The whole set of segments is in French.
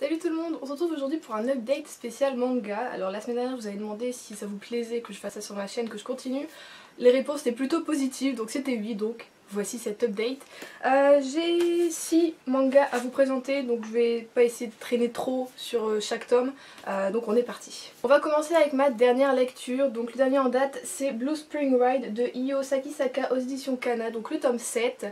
Salut tout le monde, on se retrouve aujourd'hui pour un update spécial manga. Alors la semaine dernière je vous avais demandé si ça vous plaisait que je fasse ça sur ma chaîne, que je continue. Les réponses étaient plutôt positives, donc c'était oui, donc voici cet update. J'ai 6 mangas à vous présenter, donc je vais pas essayer de traîner trop sur chaque tome, donc on est parti. On va commencer avec ma dernière lecture, donc le dernier en date c'est Blue Spring Ride de Io Sakisaka aux éditions Kana, donc le tome 7.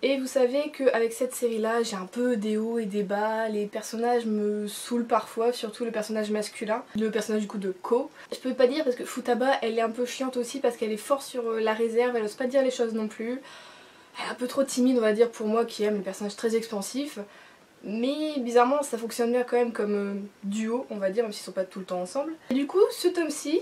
Et vous savez qu'avec cette série là j'ai un peu des hauts et des bas, les personnages me saoulent parfois, surtout le personnage masculin, le personnage du coup de Ko. Je peux pas dire parce que Futaba elle est un peu chiante aussi parce qu'elle est forte sur la réserve, elle ose pas dire les choses non plus. Elle est un peu trop timide on va dire pour moi qui aime les personnages très expansifs. Mais bizarrement ça fonctionne bien quand même comme duo on va dire, même s'ils sont pas tout le temps ensemble. Et du coup ce tome-ci,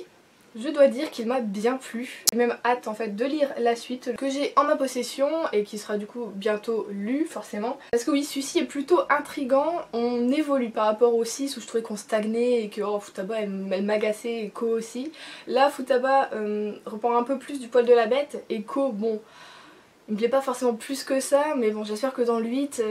je dois dire qu'il m'a bien plu. J'ai même hâte en fait de lire la suite que j'ai en ma possession et qui sera du coup bientôt lu forcément. Parce que oui, celui-ci est plutôt intriguant, on évolue par rapport au 6 où je trouvais qu'on stagnait et que oh, Futaba elle m'agaçait et Ko aussi. Là Futaba reprend un peu plus du poil de la bête et Ko bon... il me plaît pas forcément plus que ça mais bon j'espère que dans le 8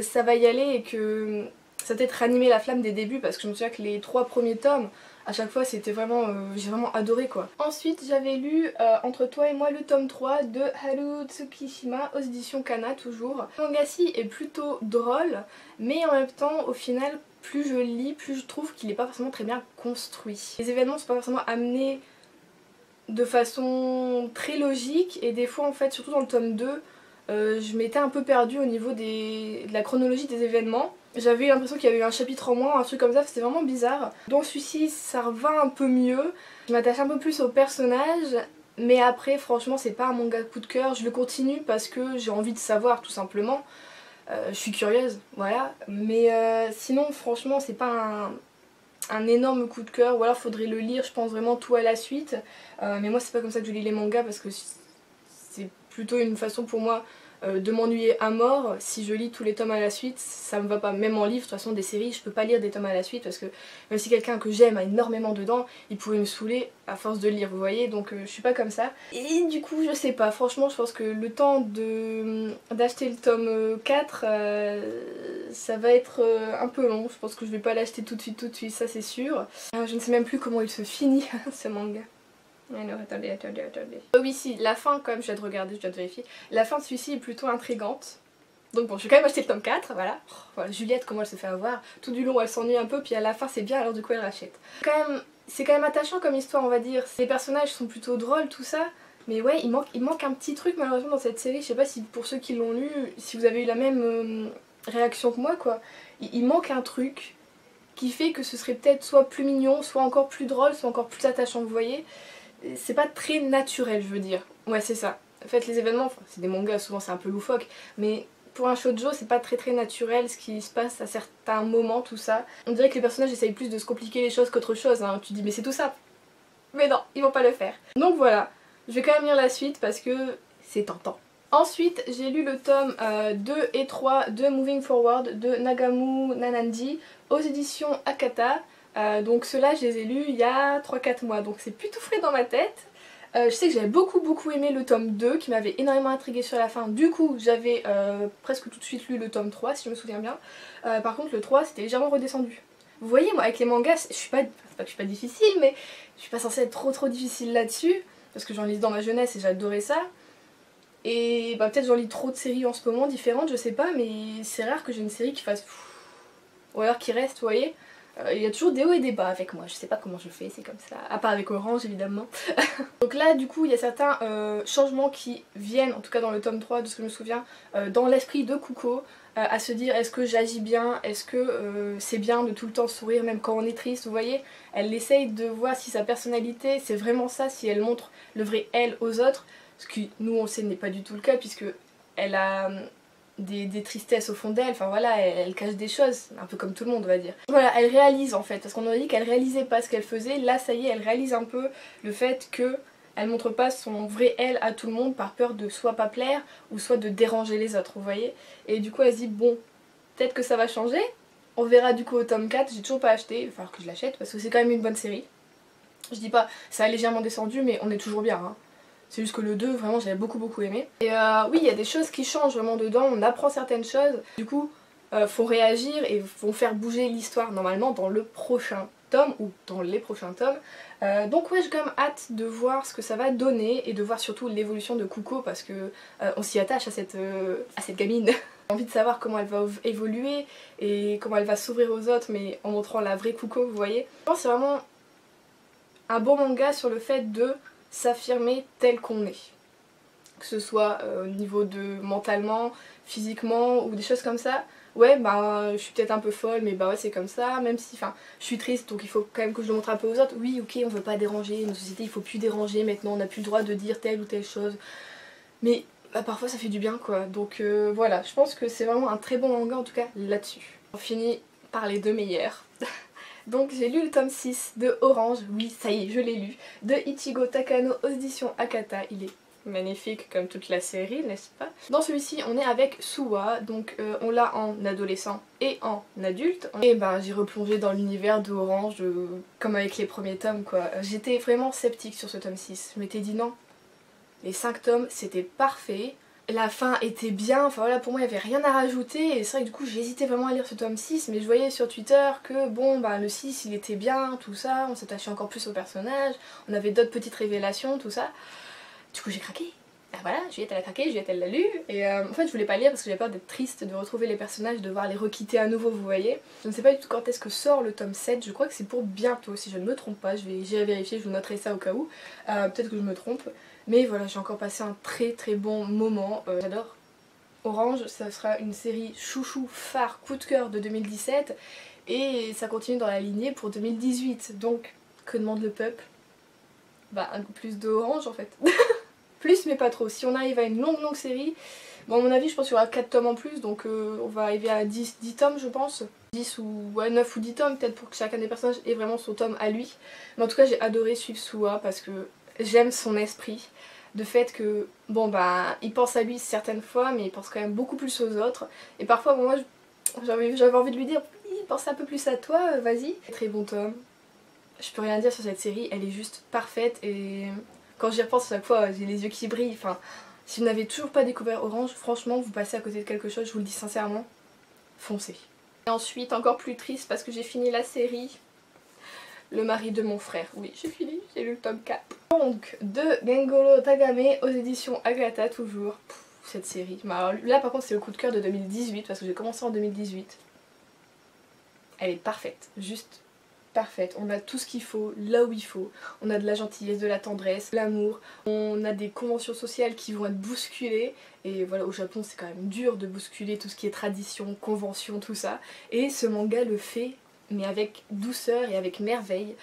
ça va y aller et que ça va peut-être ranimer la flamme des débuts parce que je me souviens que les 3 premiers tomes à chaque fois c'était vraiment, j'ai vraiment adoré quoi. Ensuite j'avais lu Entre toi et moi le tome 3 de Haru Tsukishima aux éditions Kana toujours. Le manga-ci est plutôt drôle mais en même temps au final plus je lis plus je trouve qu'il est pas forcément très bien construit. Les événements sont pas forcément amenés de façon très logique et des fois en fait surtout dans le tome 2 je m'étais un peu perdue au niveau de la chronologie des événements. J'avais l'impression qu'il y avait eu un chapitre en moins, un truc comme ça, c'était vraiment bizarre. Dans celui-ci ça va un peu mieux, je m'attache un peu plus aux personnages, mais après franchement c'est pas un manga coup de cœur, je le continue parce que j'ai envie de savoir tout simplement. Je suis curieuse, voilà, mais sinon franchement c'est pas un énorme coup de cœur, ou alors faudrait le lire je pense vraiment tout à la suite. Mais moi c'est pas comme ça que je lis les mangas parce que c'est plutôt une façon pour moi de m'ennuyer à mort. Si je lis tous les tomes à la suite ça me va pas, même en livre de toute façon des séries je peux pas lire des tomes à la suite parce que même si quelqu'un que j'aime a énormément dedans il pouvait me saouler à force de lire vous voyez, donc je suis pas comme ça. Et du coup je sais pas, franchement je pense que le temps d'acheter le tome 4 ça va être un peu long, je pense que je vais pas l'acheter tout de suite ça c'est sûr. Je ne sais même plus comment il se finit ce manga. Alors attendez. Oui si, la fin quand même, je viens de regarder, je viens de vérifier. La fin de celui-ci est plutôt intrigante. Donc bon, je vais quand même acheter le tome 4, voilà. Oh, voilà. Juliette, comment elle se fait avoir. Tout du long elle s'ennuie un peu, puis à la fin c'est bien, alors du coup elle rachète. C'est quand même attachant comme histoire on va dire. Les personnages sont plutôt drôles, tout ça. Mais ouais, il manque un petit truc malheureusement dans cette série. Je sais pas si pour ceux qui l'ont lu, si vous avez eu la même réaction que moi quoi. Il manque un truc qui fait que ce serait peut-être soit plus mignon, soit encore plus drôle, soit encore plus attachant, vous voyez. C'est pas très naturel je veux dire. Ouais c'est ça. En fait les événements, enfin, c'est des mangas souvent c'est un peu loufoque, mais pour un shoujo c'est pas très naturel ce qui se passe à certains moments tout ça. On dirait que les personnages essayent plus de se compliquer les choses qu'autre chose, hein. Tu te dis mais c'est tout ça. Mais non, ils vont pas le faire. Donc voilà, je vais quand même lire la suite parce que c'est tentant. Ensuite j'ai lu le tome 2 et 3 de Moving Forward de Nagamu Nanandi aux éditions Akata. Donc ceux-là je les ai lus il y a 3-4 mois donc c'est plus tout frais dans ma tête. Je sais que j'avais beaucoup aimé le tome 2 qui m'avait énormément intriguée sur la fin, du coup j'avais presque tout de suite lu le tome 3 si je me souviens bien. Par contre le 3 c'était légèrement redescendu. Vous voyez moi avec les mangas, je suis pas, c'est pas que je suis pas difficile mais je suis pas censée être trop difficile là-dessus parce que j'en lis dans ma jeunesse et j'adorais ça. Et bah peut-être j'en lis trop de séries en ce moment différentes, je sais pas, mais c'est rare que j'ai une série qui fasse ou alors qui reste, vous voyez. Il y a toujours des hauts et des bas avec moi, je sais pas comment je fais, c'est comme ça, à part avec Orange évidemment. Donc là du coup il y a certains changements qui viennent, en tout cas dans le tome 3 de ce que je me souviens, dans l'esprit de Kuko, à se dire est-ce que j'agis bien, est-ce que c'est bien de tout le temps sourire même quand on est triste, vous voyez. Elle essaye de voir si sa personnalité c'est vraiment ça, si elle montre le vrai elle aux autres, ce qui nous on sait n'est pas du tout le cas puisque elle a des tristesses au fond d'elle, enfin voilà, elle cache des choses, un peu comme tout le monde on va dire. Voilà, elle réalise en fait, parce qu'on aurait dit qu'elle réalisait pas ce qu'elle faisait, là ça y est, elle réalise un peu le fait que elle montre pas son vrai elle à tout le monde par peur de soit pas plaire ou soit de déranger les autres, vous voyez. Et du coup elle se dit bon, peut-être que ça va changer, on verra du coup au tome 4, j'ai toujours pas acheté, il va falloir que je l'achète parce que c'est quand même une bonne série. Je dis pas, ça a légèrement descendu mais on est toujours bien hein. C'est juste que le 2 vraiment j'avais beaucoup aimé. Et oui il y a des choses qui changent vraiment dedans, on apprend certaines choses. Du coup font réagir et vont faire bouger l'histoire normalement dans le prochain tome ou dans les prochains tomes. Donc ouais, j'ai quand même hâte de voir ce que ça va donner et de voir surtout l'évolution de Kuko parce que on s'y attache à cette gamine. J'ai envie de savoir comment elle va évoluer et comment elle va s'ouvrir aux autres, mais en montrant la vraie Kuko, vous voyez. Je pense que c'est vraiment un bon manga sur le fait de s'affirmer tel qu'on est. Que ce soit au niveau de mentalement, physiquement ou des choses comme ça. Ouais, bah je suis peut-être un peu folle, mais bah ouais, c'est comme ça, même si, enfin, je suis triste, donc il faut quand même que je le montre un peu aux autres. Oui, ok, on veut pas déranger, une société, il faut plus déranger, maintenant on n'a plus le droit de dire telle ou telle chose. Mais bah, parfois ça fait du bien, quoi. Donc voilà, je pense que c'est vraiment un très bon manga, en tout cas, là-dessus. On finit par les deux meilleurs. Donc j'ai lu le tome 6 de Orange, oui, ça y est, je l'ai lu, de Ichigo Takano aux éditions Akata. Il est magnifique comme toute la série, n'est-ce pas? Dans celui-ci on est avec Suwa, donc on l'a en adolescent et en adulte. Et ben j'ai replongé dans l'univers de Orange comme avec les premiers tomes, quoi. J'étais vraiment sceptique sur ce tome 6, je m'étais dit non, les 5 tomes c'était parfait. La fin était bien, enfin voilà, pour moi il n'y avait rien à rajouter et c'est vrai que du coup j'hésitais vraiment à lire ce tome 6, mais je voyais sur Twitter que bon bah le 6 il était bien, tout ça, on s'attachait encore plus au personnage, on avait d'autres petites révélations, tout ça. Du coup j'ai craqué. Ah voilà, Juliette elle a craqué, Juliette elle l'a lu et en fait je voulais pas lire parce que j'avais peur d'être triste, de retrouver les personnages, de devoir les requitter à nouveau, vous voyez. Je ne sais pas du tout quand est-ce que sort le tome 7, je crois que c'est pour bientôt si je ne me trompe pas, j'irai vérifier, je vous noterai ça au cas où, peut-être que je me trompe. Mais voilà, j'ai encore passé un très très bon moment, j'adore Orange, ça sera une série chouchou, phare, coup de cœur de 2017 et ça continue dans la lignée pour 2018, donc que demande le peuple? Bah un peu plus de Orange en fait. Plus mais pas trop, si on arrive à une longue série, bon à mon avis je pense qu'il y aura 4 tomes en plus, donc on va arriver à 10 tomes je pense. 10 ou ouais, 9 ou 10 tomes peut-être pour que chacun des personnages ait vraiment son tome à lui. Mais en tout cas j'ai adoré suivre Suwa parce que j'aime son esprit. De fait que, bon bah, il pense à lui certaines fois, mais il pense quand même beaucoup plus aux autres. Et parfois, bon, moi, j'avais envie de lui dire, oui, pense un peu plus à toi, vas-y. Très bon tome. Je peux rien dire sur cette série, elle est juste parfaite. Et quand j'y repense à chaque fois, j'ai les yeux qui brillent. Enfin, si vous n'avez toujours pas découvert Orange, franchement, vous passez à côté de quelque chose, je vous le dis sincèrement, foncez. Et ensuite, encore plus triste parce que j'ai fini la série. Le mari de mon frère, oui j'ai fini, j'ai lu le tome 4. Donc de Gengoro Tagame aux éditions Akata toujours. Pff, cette série. Alors, là par contre c'est le coup de cœur de 2018 parce que j'ai commencé en 2018. Elle est parfaite, juste parfaite. On a tout ce qu'il faut, là où il faut. On a de la gentillesse, de la tendresse, de l'amour. On a des conventions sociales qui vont être bousculées. Et voilà, au Japon c'est quand même dur de bousculer tout ce qui est tradition, convention, tout ça. Et ce manga le fait mais avec douceur et avec merveille.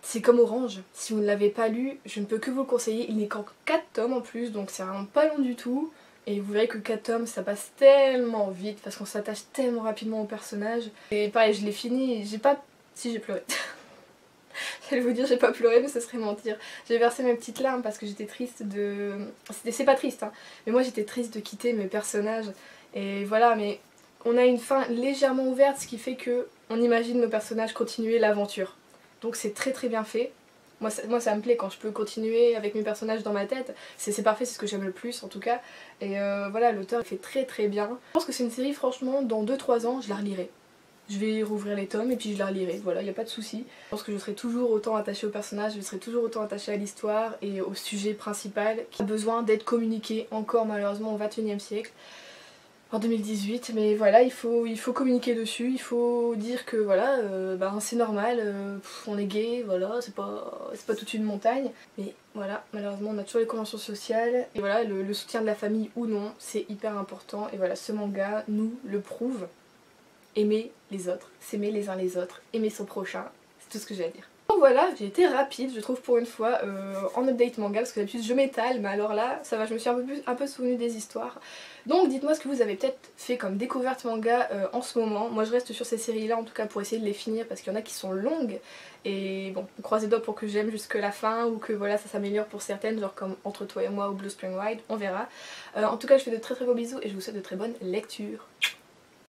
C'est comme Orange, si vous ne l'avez pas lu, je ne peux que vous le conseiller, il n'est qu'en 4 tomes en plus, donc c'est vraiment pas long du tout. Et vous verrez que 4 tomes ça passe tellement vite parce qu'on s'attache tellement rapidement au personnage. Et pareil, je l'ai fini, j'ai pas... Si j'ai pleuré. J'allais vous dire j'ai pas pleuré mais ce serait mentir. J'ai versé mes petites larmes parce que j'étais triste de... C'est pas triste hein, mais moi j'étais triste de quitter mes personnages. Et voilà, mais on a une fin légèrement ouverte, ce qui fait que on imagine nos personnages continuer l'aventure. Donc c'est très très bien fait. Moi ça me plaît quand je peux continuer avec mes personnages dans ma tête. C'est parfait, c'est ce que j'aime le plus en tout cas. Et voilà, l'auteur fait très très bien. Je pense que c'est une série, franchement, dans 2-3 ans, je la relirai. Je vais rouvrir les tomes et puis je la relirai, voilà, y a pas de souci. Je pense que je serai toujours autant attachée au personnage, je serai toujours autant attachée à l'histoire et au sujet principal qui a besoin d'être communiqué encore malheureusement au XXIe siècle. En 2018, mais voilà, il faut communiquer dessus, il faut dire que voilà, c'est normal, on est gay, voilà, c'est pas toute une montagne. Mais voilà, malheureusement on a toujours les conventions sociales, et voilà, le soutien de la famille ou non, c'est hyper important, et voilà, ce manga nous le prouve. Aimer les autres, s'aimer les uns les autres, aimer son prochain, c'est tout ce que j'ai à dire. Donc voilà, j'ai été rapide je trouve pour une fois en update manga parce que d'habitude je m'étale mais alors là ça va, je me suis un peu souvenue des histoires. Donc dites-moi ce que vous avez peut-être fait comme découverte manga en ce moment. Moi je reste sur ces séries là en tout cas pour essayer de les finir parce qu'il y en a qui sont longues et bon, croisez les doigts pour que j'aime jusque la fin ou que voilà ça s'améliore pour certaines, genre comme Entre toi et moi ou Blue Spring Ride, on verra. En tout cas je fais de très très gros bisous et je vous souhaite de très bonnes lectures.